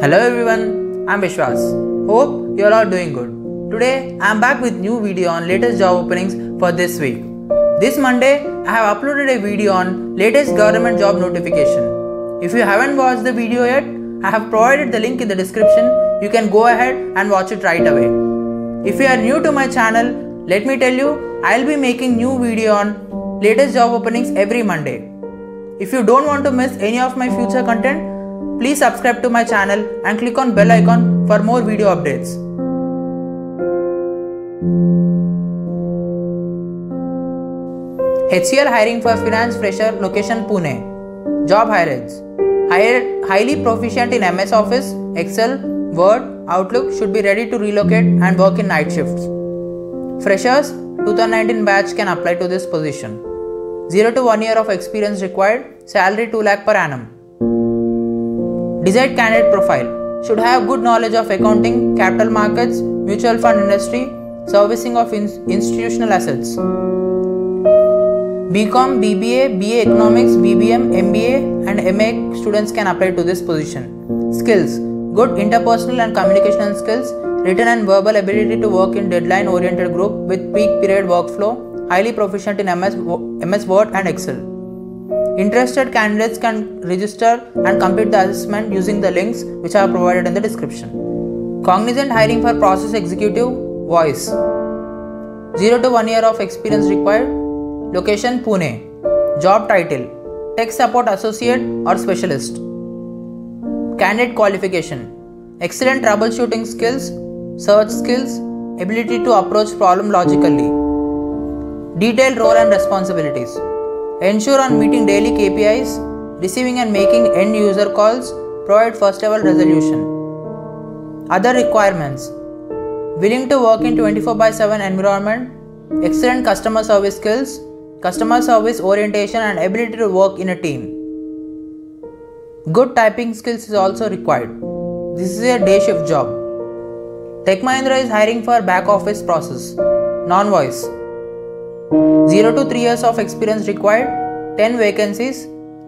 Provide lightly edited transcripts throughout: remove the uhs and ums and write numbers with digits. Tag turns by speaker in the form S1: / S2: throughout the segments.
S1: Hello everyone, I'm Vishwas. Hope you all are doing good. Today I'm back with new video on latest job openings for this week. This Monday I have uploaded a video on latest government job notification. If you haven't watched the video yet, I have provided the link in the description. You can go ahead and watch it right away. If you are new to my channel, let me tell you, I'll be making new video on latest job openings every Monday. If you don't want to miss any of my future content, please subscribe to my channel and click on bell icon for more video updates. HCL hiring for finance fresher, location Pune. Job highlights. Highly proficient in MS Office, Excel, Word, Outlook, should be ready to relocate and work in night shifts. Freshers 2019 batch can apply to this position. 0 to 1 year of experience required. Salary 2 lakh per annum. Desired candidate profile. Should have good knowledge of accounting, capital markets, mutual fund industry, servicing of institutional assets. BCom, BBA, BA Economics, BBM, MBA and MA students can apply to this position. Skills. Good interpersonal and communication skills, written and verbal ability to work in deadline-oriented group with peak period workflow, highly proficient in MS Word and Excel. Interested candidates can register and complete the assessment using the links which are provided in the description. Cognizant hiring for process executive, voice. 0 to 1 year of experience required. Location Pune. Job title Tech Support Associate or Specialist. Candidate qualification. Excellent troubleshooting skills, search skills, ability to approach problem logically. Detailed role and responsibilities. Ensure on meeting daily KPIs, receiving and making end user calls, provide first level resolution. Other requirements. Willing to work in 24/7 environment, excellent customer service skills, customer service orientation and ability to work in a team. Good typing skills is also required. This is a day shift job. Tech Mahindra is hiring for back office process, non-voice. 0 to 3 years of experience required, 10 vacancies,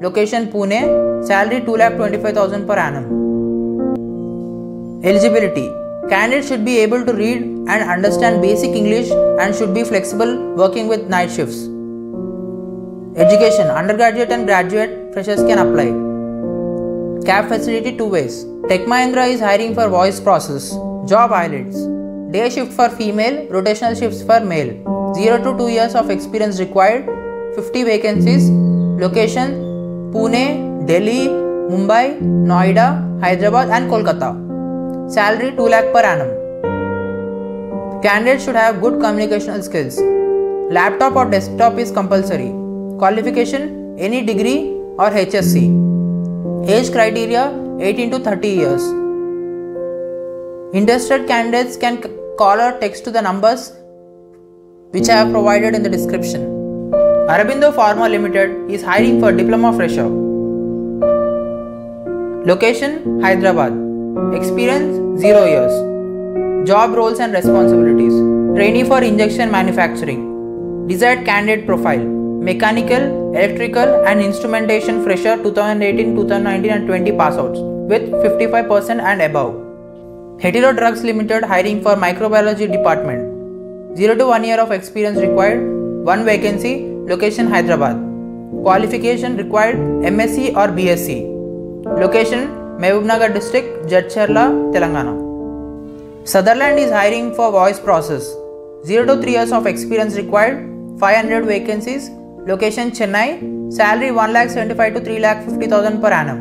S1: location Pune, salary 2,25,000 per annum. Eligibility. Candidate should be able to read and understand basic English and should be flexible working with night shifts. Education. Undergraduate and graduate freshers can apply. Cab facility 2 ways. Tech Mahindra is hiring for voice process. Job highlights. Day shift for female, rotational shifts for male. 0 to 2 years of experience required. 50 vacancies. Location Pune, Delhi, Mumbai, Noida, Hyderabad and Kolkata. Salary 2 lakh per annum. Candidates should have good communicational skills. Laptop or desktop is compulsory. Qualification any degree or HSC. Age criteria 18 to 30 years. Interested candidates can call or text to the numbers which I have provided in the description. Aurobindo Pharma Limited is hiring for diploma fresher. Location Hyderabad. Experience 0 years. Job roles and responsibilities. Trainee for injection manufacturing. Desired candidate profile. Mechanical, electrical and instrumentation fresher 2018, 2019 and 20 pass outs with 55% and above. Hetero Drugs Limited hiring for microbiology department. 0 to 1 year of experience required. 1 vacancy. Location Hyderabad. Qualification required MSc or BSc. Location Mehbubnagar district, Jadcherla, Telangana. Sutherland is hiring for voice process. 0 to 3 years of experience required. 500 vacancies. Location Chennai. Salary 1,75,000 to 3,50,000 per annum.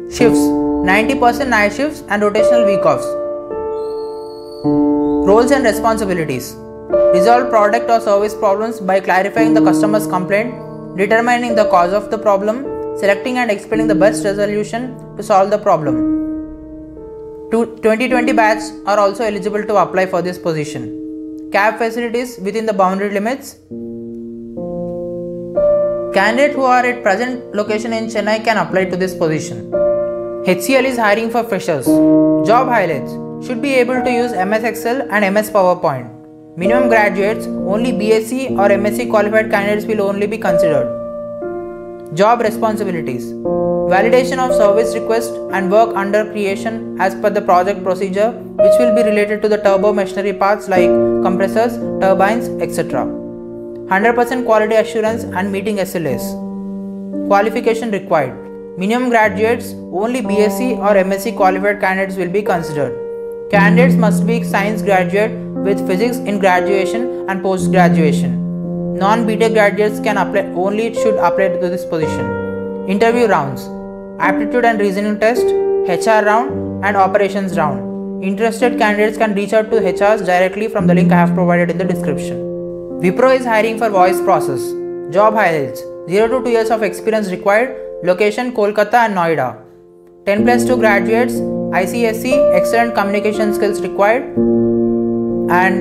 S1: Shifts 90% night shifts and rotational week offs. Roles and responsibilities. Resolve product or service problems by clarifying the customer's complaint, determining the cause of the problem, selecting and explaining the best resolution to solve the problem. 2020 batch are also eligible to apply for this position. Cab facilities within the boundary limits. Candidates who are at present location in Chennai can apply to this position. HCL is hiring for freshers. Job highlights. Should be able to use MS Excel and MS PowerPoint. Minimum graduates, only BSc or MSc qualified candidates will only be considered. Job responsibilities. validation of service request and work under creation as per the project procedure, which will be related to the turbo machinery parts like compressors, turbines, etc. 100% quality assurance and meeting SLAs. Qualification required. Minimum graduates, only BSc or MSc qualified candidates will be considered. Candidates must be science graduate with physics in graduation and post-graduation. Non-BTech graduates can apply, only should apply to this position. Interview rounds: aptitude and reasoning test, HR round and operations round. Interested candidates can reach out to HRs directly from the link I have provided in the description. Wipro is hiring for voice process. Job highlights: 0 to 2 years of experience required. Location: Kolkata and Noida. 10+2 graduates. ICSE, excellent communication skills required. And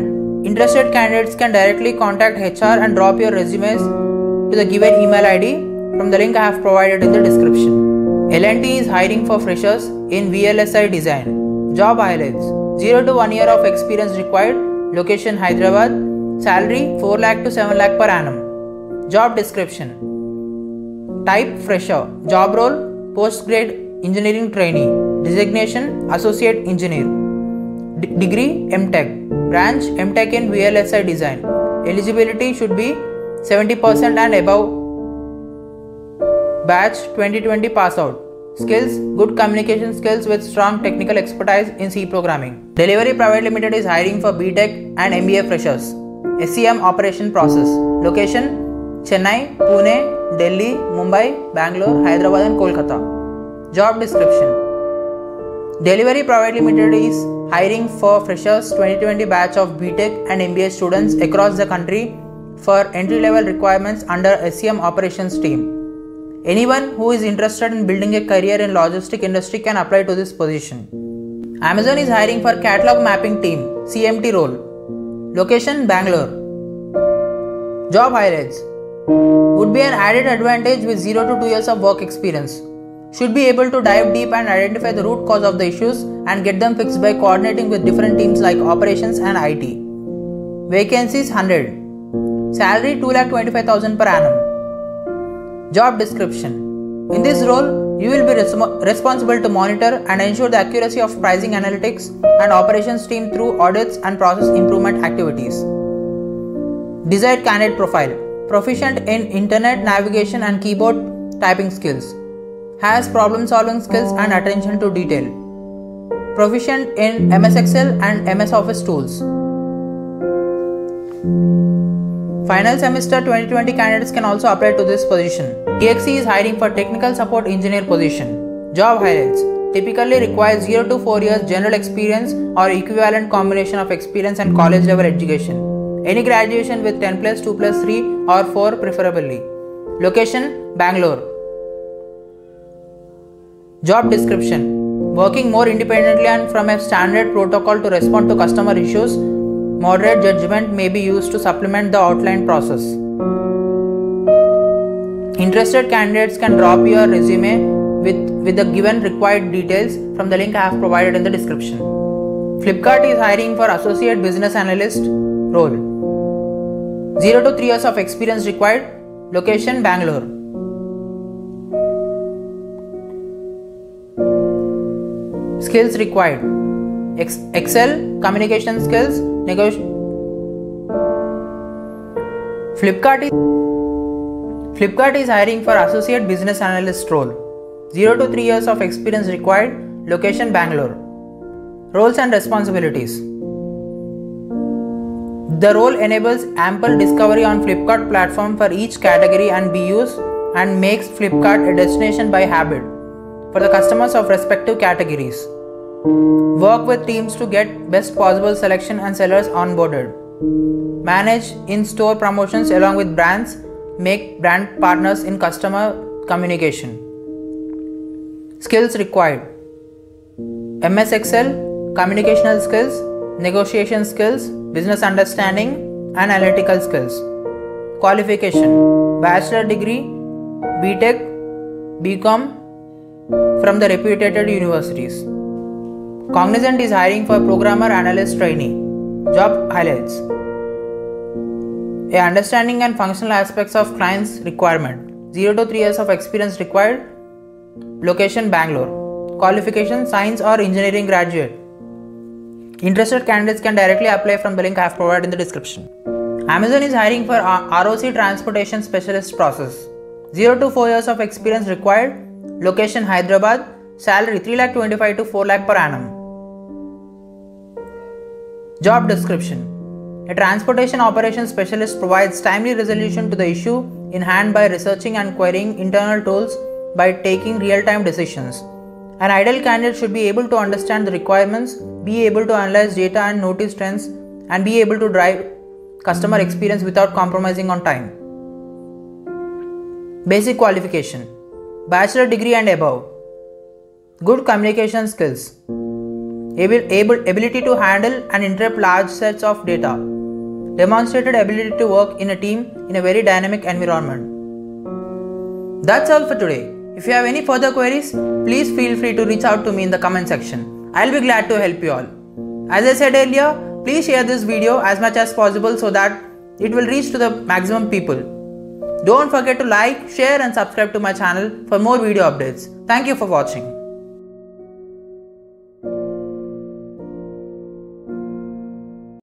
S1: interested candidates can directly contact HR and drop your resumes to the given email ID from the link I have provided in the description. L&T is hiring for freshers in VLSI design. Job highlights: 0 to 1 year of experience required. Location: Hyderabad. Salary: 4 lakh to 7 lakh per annum. Job description: type fresher. Job role: postgrad engineering trainee. Designation: associate engineer. Degree: MTech. Branch: MTech in VLSI design. Eligibility should be 70% and above. Batch 2020 pass out. Skills: good communication skills with strong technical expertise in C programming. Delivery Private Limited is hiring for BTech and MBA freshers. SCM operation process. Location: Chennai, Pune, Delhi, Mumbai, Bangalore, Hyderabad and Kolkata. Job description: Delivery Private Limited is hiring for freshers 2020 batch of BTech and MBA students across the country for entry-level requirements under SCM operations team. Anyone who is interested in building a career in logistic industry can apply to this position. Amazon is hiring for catalog mapping team, CMT role. Location: Bangalore. Job highlights: would be an added advantage with 0 to 2 years of work experience. Should be able to dive deep and identify the root cause of the issues and get them fixed by coordinating with different teams like operations and IT. Vacancies: 100. Salary: 2,25,000 per annum. Job description: in this role, you will be responsible to monitor and ensure the accuracy of pricing analytics and operations team through audits and process improvement activities. Desired candidate profile: proficient in internet navigation and keyboard typing skills. Has problem solving skills and attention to detail. Proficient in MS Excel and MS Office tools. Final semester 2020 candidates can also apply to this position. DXC is hiring for technical support engineer position. Job highlights: typically requires 0 to 4 years general experience or equivalent combination of experience and college level education. Any graduation with 10+2+3 or 4 preferably. Location: Bangalore. Job description: working more independently and from a standard protocol to respond to customer issues. Moderate judgment may be used to supplement the outlined process. Interested candidates can drop your resume with the given required details from the link I have provided in the description. Flipkart is hiring for associate business analyst role. 0 to 3 years of experience required. Location: Bangalore. Skills required: Excel, communication skills, Flipkart is hiring for associate business analyst role. 0 to 3 years of experience required. Location: Bangalore. Roles and responsibilities: the role enables ample discovery on Flipkart platform for each category and BUs and makes Flipkart a destination by habit for the customers of respective categories. Work with teams to get best possible selection and sellers onboarded. Manage in-store promotions along with brands. Make brand partners in customer communication. Skills required: MS Excel, communicational skills, negotiation skills, business understanding, and analytical skills. Qualification: bachelor degree, BTech, BCom from the reputed universities. Cognizant is hiring for programmer analyst trainee. Job highlights: a understanding and functional aspects of client's requirement. 0 to 3 years of experience required. Location Bangalore. Qualification Science or Engineering graduate. Interested candidates can directly apply from the link I have provided in the description. Amazon is hiring for ROC Transportation Specialist process. 0 to 4 years of experience required. Location Hyderabad. Salary 3,25,000 to 4,00,000 per annum. Job description. A transportation operations specialist provides timely resolution to the issue in hand by researching and querying internal tools by taking real-time decisions. An ideal candidate should be able to understand the requirements, be able to analyze data and notice trends, and be able to drive customer experience without compromising on time. Basic qualification: bachelor degree and above. Good communication skills. Ability to handle and interpret large sets of data. Demonstrated ability to work in a team in a very dynamic environment. That's all for today. If you have any further queries, please feel free to reach out to me in the comment section. I'll be glad to help you all. As I said earlier, please share this video as much as possible so that it will reach to the maximum people. Don't forget to like, share and subscribe to my channel for more video updates. Thank you for watching.